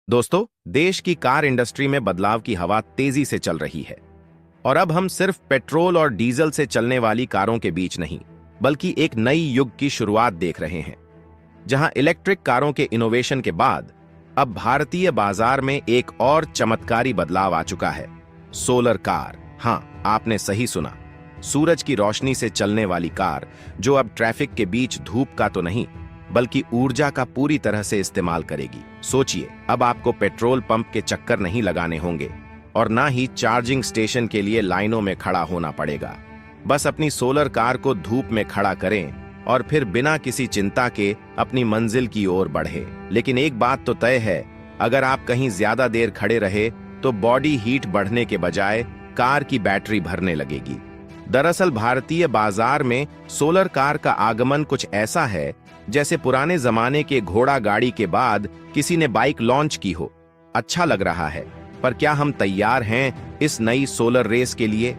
दोस्तों, देश की कार इंडस्ट्री में बदलाव की हवा तेजी से चल रही है। और अब हम सिर्फ पेट्रोल और डीजल से चलने वाली कारों के बीच नहीं, बल्कि एक नई युग की शुरुआत देख रहे हैं, जहां इलेक्ट्रिक कारों के इनोवेशन के बाद अब भारतीय बाजार में एक और चमत्कारी बदलाव आ चुका है। Solar car. हां, आपने सही सुना। सूरज की रोशनी से चलने वाली कार, जो अब ट्रैफिक के बीच धूप का तो नहीं, बल्कि ऊर्जा का पूरी तरह से इस्तेमाल करेगी। सोचिए, अब आपको पेट्रोल पंप के चक्कर नहीं लगाने होंगे और ना ही चार्जिंग स्टेशन के लिए लाइनों में खड़ा होना पड़ेगा। बस अपनी सोलर कार को धूप में खड़ा करें और फिर बिना किसी चिंता के अपनी मंजिल की ओर बढ़े। लेकिन एक बात तो तय है, अगर आप कहीं ज्यादा देर खड़े रहे तो बॉडी हीट बढ़ने के बजाय कार की बैटरी भरने लगेगी। दरअसल भारतीय बाजार में सोलर कार का आगमन कुछ ऐसा है जैसे पुराने जमाने के घोड़ा गाड़ी के बाद किसी ने बाइक लॉन्च की हो। अच्छा लग रहा है, पर क्या हम तैयार हैं इस नई सोलर रेस के लिए?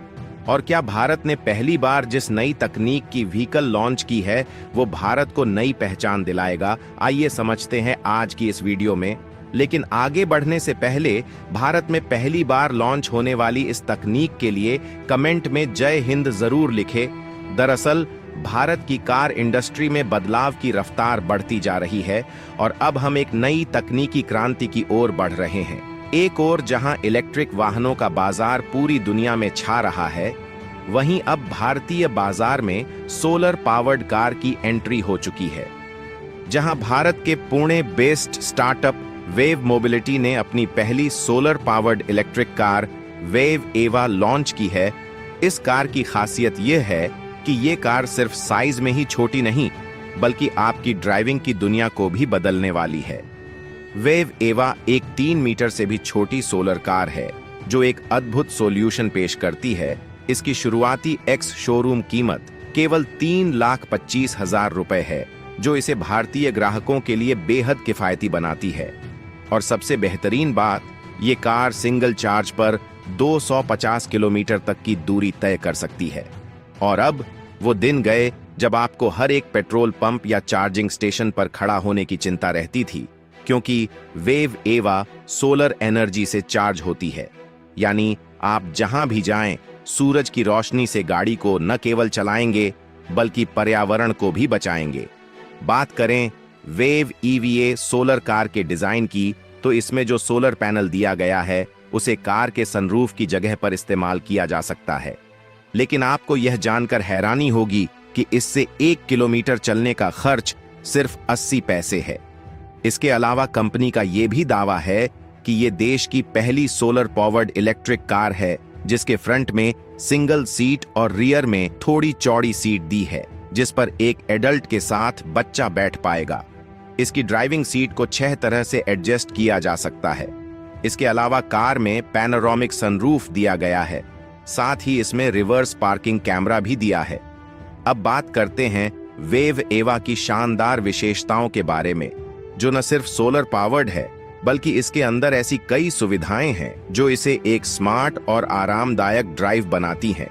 और क्या भारत ने पहली बार जिस नई तकनीक की व्हीकल लॉन्च की है, वो भारत को नई पहचान दिलाएगा? आइए समझते हैं आज की इस वीडियो में। लेकिन आगे बढ़ने से पहले भारत में पहली बार लॉन्च होने वाली इस तकनीक के लिए कमेंट में जय हिंद जरूर लिखें। दरअसल भारत की कार इंडस्ट्री में बदलाव की रफ्तार बढ़ती जा रही है और अब हम एक नई तकनीकी क्रांति की ओर बढ़ रहे हैं। एक ओर जहां इलेक्ट्रिक वाहनों का बाजार पूरी दुनिया में छा रहा है, वहीं अब भारतीय बाजार में सोलर पावर्ड कार की एंट्री हो चुकी है। जहां भारत के Pune based startup wave mobility ने अपनी पहली solar powered electric car wave एवा लॉन्च की है। इस कार की खासियत यह है कि ये कार सिर्फ साइज में ही छोटी नहीं, बल्कि आपकी ड्राइविंग की दुनिया को भी बदलने वाली है। वेव एवा एक 3 मीटर से भी छोटी सोलर कार है, जो एक अद्भुत सॉल्यूशन पेश करती है। इसकी शुरुआती एक्स शोरूम कीमत केवल 3,25,000 रुपए है, जो इसे भारतीय ग्राहकों के लिए बेहद किफायती बनाती है। और सबसे बेहतरीन बात, ये कार सिंगल चार्ज पर 250 किलोमीटर तक की दूरी तय कर सकती है। और अब वो दिन गए जब आपको हर एक पेट्रोल पंप या चार्जिंग स्टेशन पर खड़ा होने की चिंता रहती थी, क्योंकि वेव एवा सोलर एनर्जी से चार्ज होती है। यानी आप जहां भी जाएं, सूरज की रोशनी से गाड़ी को न केवल चलाएंगे, बल्कि पर्यावरण को भी बचाएंगे। बात करें वेव ईवीए सोलर कार के डिजाइन की, तो इसमें जो सोलर पैनल दिया गया है, उसे कार के सनरूफ की जगह पर इस्तेमाल किया जा सकता है। लेकिन आपको यह जानकर हैरानी होगी कि इससे 1 किलोमीटर चलने का खर्च सिर्फ 80 पैसे है। इसके अलावा कंपनी का यह भी दावा है कि यह देश की पहली सोलर पावर्ड इलेक्ट्रिक कार है जिसके फ्रंट में सिंगल सीट और रियर में थोड़ी चौड़ी सीट दी है, जिस पर एक एडल्ट के साथ बच्चा बैठ पाएगा। इसकी ड्राइविंग सीट को 6 तरह से एडजस्ट किया जा सकता है। इसके अलावा कार में पैनोरामिक सनरूफ दिया गया है, साथ ही इसमें रिवर्स पार्किंग कैमरा भी दिया है। अब बात करते हैं वेव एवा की शानदार विशेषताओं के बारे में, जो न सिर्फ सोलर पावर्ड है, बल्कि इसके अंदर ऐसी कई सुविधाएं हैं जो इसे एक स्मार्ट और आरामदायक ड्राइव बनाती हैं।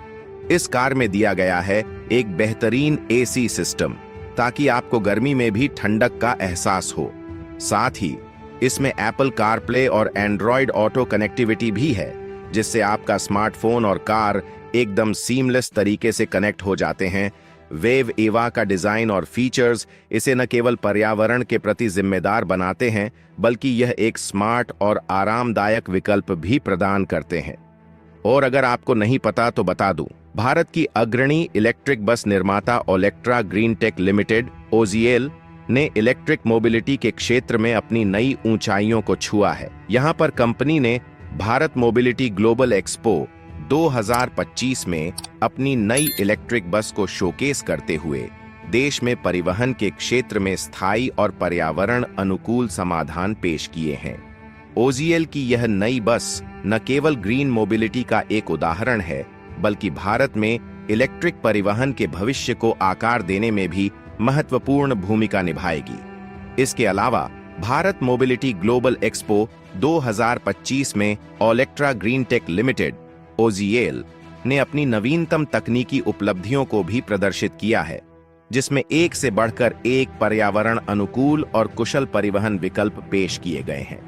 इस कार में दिया गया है एक बेहतरीन एसी सिस्टम, ताकि आपको गर्मी में भी ठंडक का एहसास हो। साथ ही इसमें एप्पल कारप्ले और एंड्रॉयड ऑटो कनेक्टिविटी भी है, जिससे आपका स्मार्टफोन और कार एकदम सीमलेस तरीके से कनेक्ट हो जाते हैं। वेव एवा का डिजाइन और फीचर्स इसे न केवल पर्यावरण के प्रति जिम्मेदार बनाते हैं, बल्कि यह एक स्मार्ट और आरामदायक विकल्प भी प्रदान करते हैं। और अगर आपको नहीं पता तो बता दूं, भारत की अग्रणी इलेक्ट्रिक बस निर्माता Olectra Green Tech Limited OGL ने इलेक्ट्रिक मोबिलिटी के क्षेत्र में अपनी नई ऊंचाइयों को छुआ है। यहां पर कंपनी ने भारत मोबिलिटी ग्लोबल एक्सपो 2025 में अपनी नई इलेक्ट्रिक बस को शोकेस करते हुए देश में परिवहन के क्षेत्र में स्थायी और पर्यावरण अनुकूल समाधान पेश किए हैं। OGL की यह नई बस न केवल ग्रीन मोबिलिटी का एक उदाहरण है, बल्कि भारत में इलेक्ट्रिक परिवहन के भविष्य को आकार देने में भी महत्वपूर्ण भूमिका निभाएगी। इसके अलावा भारत मोबिलिटी ग्लोबल एक्सपो 2025 में Olectra Green Tech Limited OGL ने अपनी नवीनतम तकनीकी उपलब्धियों को भी प्रदर्शित किया है, जिसमें एक से बढ़कर एक पर्यावरण अनुकूल और कुशल परिवहन विकल्प पेश किए गए हैं।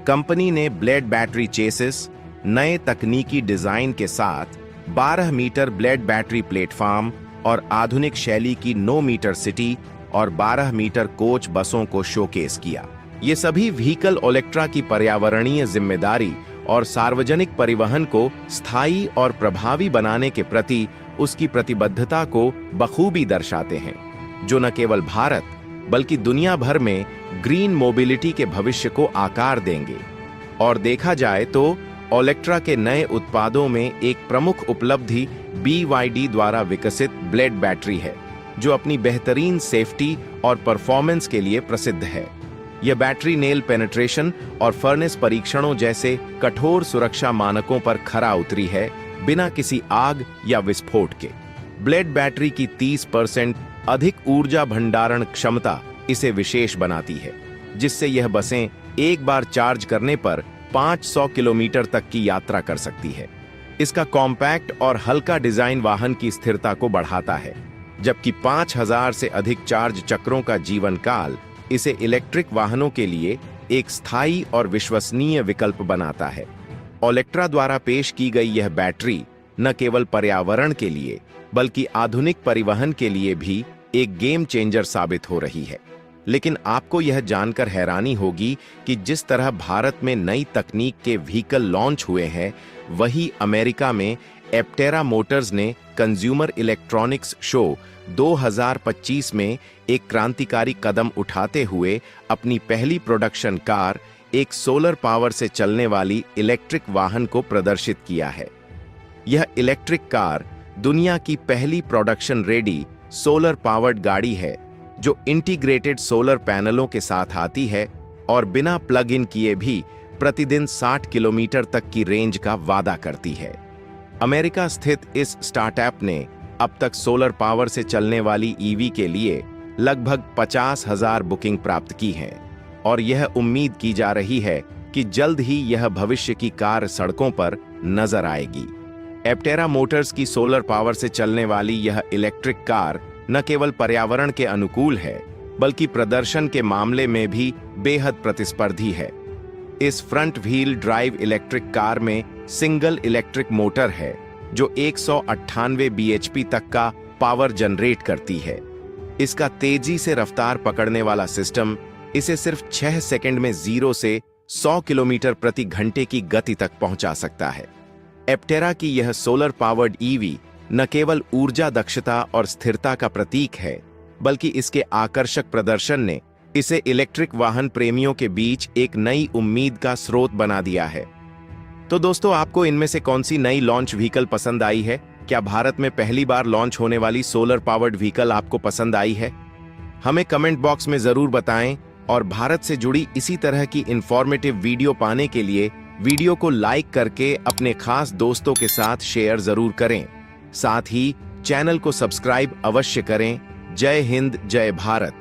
कंपनी ने ब्लेड बैटरी चेसिस, नए तकनीकी डिजाइन के साथ 12 मीटर ब्लेड बैटरी प्लेटफॉर्म और आधुनिक शैली की 9 मीटर सिटी और 12 मीटर कोच बसों को शोकेस किया। ये सभी व्हीकल ओलेक्ट्रा की पर्यावरणीय जिम्मेदारी और सार्वजनिक परिवहन को स्थायी और प्रभावी बनाने के प्रति उसकी प्रतिबद्धता को बखूबी दर्शाते हैं, जो न केवल भारत बल्कि दुनिया भर में ग्रीन मोबिलिटी के भविष्य को आकार देंगे। और देखा जाए तो ओलेक्ट्रा के नए उत्पादों में एक प्रमुख उपलब्धि BYD द्वारा विकसित ब्लेड बैटरी है, जो अपनी बेहतरीन सेफ्टी और परफॉर्मेंस के लिए प्रसिद्ध है। यह बैटरी नेल पेनिट्रेशन और फर्नेस परीक्षणों जैसे कठोर सुरक्षा मानकों पर खरा उतरी है, बिना किसी आग या विस्फोट के। ब्लेड बैटरी की 30% अधिक ऊर्जा भंडारण क्षमता इसे विशेष बनाती है, जिससे यह बसें एक बार चार्ज करने पर 500 किलोमीटर तक की यात्रा कर सकती है। इसका कॉम्पैक्ट और हल्का डिजाइन वाहन की स्थिरता को बढ़ाता है, जबकि 5000 से अधिक चार्ज चक्रों का जीवन काल इसे इलेक्ट्रिक वाहनों के लिए एक स्थायी और विश्वसनीय विकल्प बनाता है। ओलेक्ट्रा द्वारा पेश की गई यह बैटरी न केवल पर्यावरण के लिए बल्कि आधुनिक परिवहन के लिए भी एक गेम चेंजर साबित हो रही है। लेकिन आपको यह जानकर हैरानी होगी कि जिस तरह भारत में नई तकनीक के व्हीकल लॉन्च हुए हैं, वही अमेरिका में एप्टेरा मोटर्स ने कंज्यूमर इलेक्ट्रॉनिक्स शो 2025 में एक क्रांतिकारी कदम उठाते हुए अपनी पहली प्रोडक्शन कार, एक सोलर पावर से चलने वाली इलेक्ट्रिक वाहन को प्रदर्शित किया है। यह इलेक्ट्रिक कार दुनिया की पहली प्रोडक्शन रेडी सोलर पावर्ड गाड़ी है, जो इंटीग्रेटेड सोलर पैनलों के साथ आती है और बिना प्लग इन किए भी प्रतिदिन 60 किलोमीटर तक की रेंज का वादा करती है। अमेरिका स्थित इस स्टार्टअप ने अब तक सोलर पावर से चलने वाली ईवी के लिए लगभग 50,000 बुकिंग प्राप्त की हैं, और यह उम्मीद की जा रही है कि जल्द ही यह भविष्य की कार सड़कों पर नजर आएगी। एप्टेरा मोटर्स की सोलर पावर से चलने वाली यह इलेक्ट्रिक कार न केवल पर्यावरण के अनुकूल है, बल्कि प्रदर्शन के मामले में भी बेहद प्रतिस्पर्धी है। इस front wheel drive electric car में सिंगल इलेक्ट्रिक मोटर है, जो 198 bhp तक का पावर जनरेट करती है। इसका तेजी से रफ्तार पकड़ने वाला सिस्टम इसे सिर्फ 6 सेकंड में 0 से 100 किलोमीटर प्रति घंटे की गति तक पहुंचा सकता है। एप्टेरा की यह सोलर पावर्ड ईवी न केवल ऊर्जा दक्षता और स्थिरता का प्रतीक है, बल्कि इसके आकर्षक प्रदर्शन ने इसे इलेक्ट्रिक वाहन प्रेमियों के बीच एक नई उम्मीद का स्रोत बना दिया है। तो दोस्तों, आपको इनमें से कौन सी नई लॉन्च व्हीकल पसंद आई है? क्या भारत में पहली बार लॉन्च होने वाली सोलर पावर्ड व्हीकल आपको पसंद आई है? हमें कमेंट बॉक्स में जरूर बताएं, और भारत से जुड़ी इसी तरह की इंफॉर्मेटिव वीडियो पाने के लिए वीडियो को लाइक करके अपने खास दोस्तों के साथ शेयर जरूर करें। साथ ही चैनल को सब्सक्राइब अवश्य करें। जय हिंद, जय भारत।